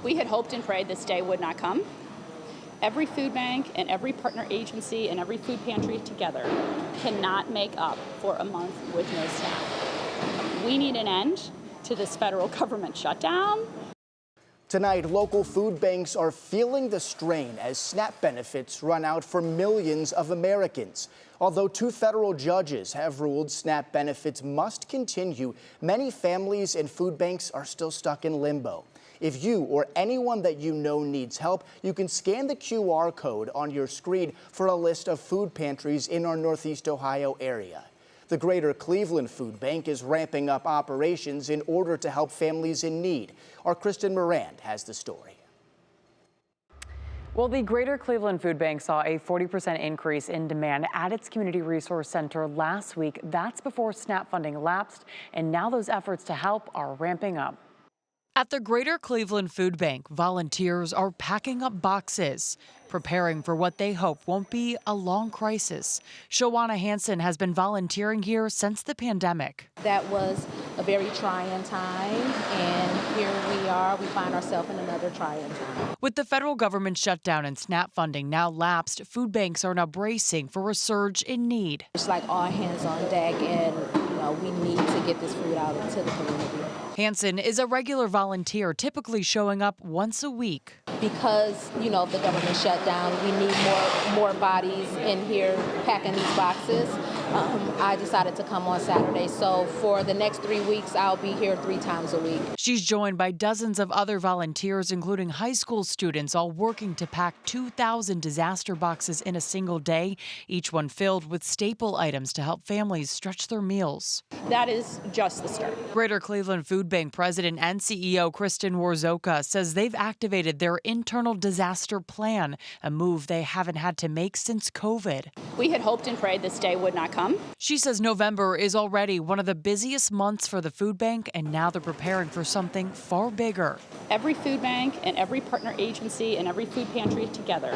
We had hoped and prayed this day would not come. Every food bank and every partner agency and every food pantry together cannot make up for a month with no SNAP. We need an end to this federal government shutdown. Tonight, local food banks are feeling the strain as SNAP benefits run out for millions of Americans. Although 2 federal judges have ruled SNAP benefits must continue, many families and food banks are still stuck in limbo. If you or anyone that you know needs help, you can scan the QR code on your screen for a list of food pantries in our Northeast Ohio area. The Greater Cleveland Food Bank is ramping up operations in order to help families in need. Our Kristen Moran has the story. Well, the Greater Cleveland Food Bank saw a 40% increase in demand at its Community Resource Center last week. That's before SNAP funding lapsed, and now those efforts to help are ramping up. At the Greater Cleveland Food Bank, volunteers are packing up boxes, preparing for what they hope won't be a long crisis. Shawana Hansen has been volunteering here since the pandemic. That was a very trying time, and here we are. We find ourselves in another trying time. With the federal government shutdown and SNAP funding now lapsed, food banks are now bracing for a surge in need. It's like all hands on deck, and we need to get this food out into the community. Hansen is a regular volunteer, typically showing up once a week. Because, of the government shutdown, we need more bodies in here packing these boxes. I decided to come on Saturday, so for the next 3 weeks, I'll be here 3 times a week. She's joined by dozens of other volunteers, including high school students, all working to pack 2,000 disaster boxes in a single day, each one filled with staple items to help families stretch their meals. That is just the start. Greater Cleveland Food Bank President and CEO Kristen Warzoka says they've activated their internal disaster plan, a move they haven't had to make since COVID. We had hoped and prayed this day would not come. She says November is already one of the busiest months for the food bank, and now they're preparing for something far bigger. Every food bank and every partner agency and every food pantry together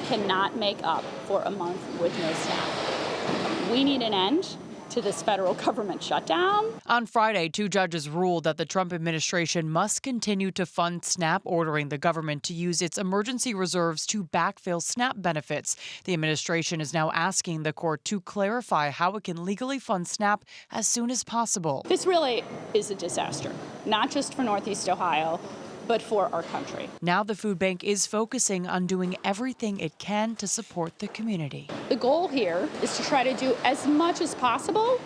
cannot make up for a month with no SNAP. We need an end to this federal government shutdown. On Friday, 2 judges ruled that the Trump administration must continue to fund SNAP, ordering the government to use its emergency reserves to backfill SNAP benefits. The administration is now asking the court to clarify how it can legally fund SNAP as soon as possible. This really is a disaster, not just for Northeast Ohio, but for our country. Now the food bank is focusing on doing everything it can to support the community. The goal here is to try to do as much as possible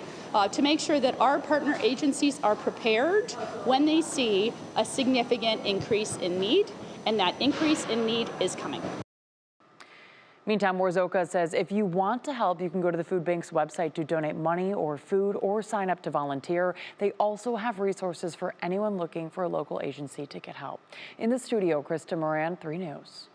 to make sure that our partner agencies are prepared when they see a significant increase in need, and that increase in need is coming. Meantime, Warzoka says if you want to help, you can go to the food bank's website to donate money or food or sign up to volunteer. They also have resources for anyone looking for a local agency to get help. In the studio, Krista Moran, 3 News.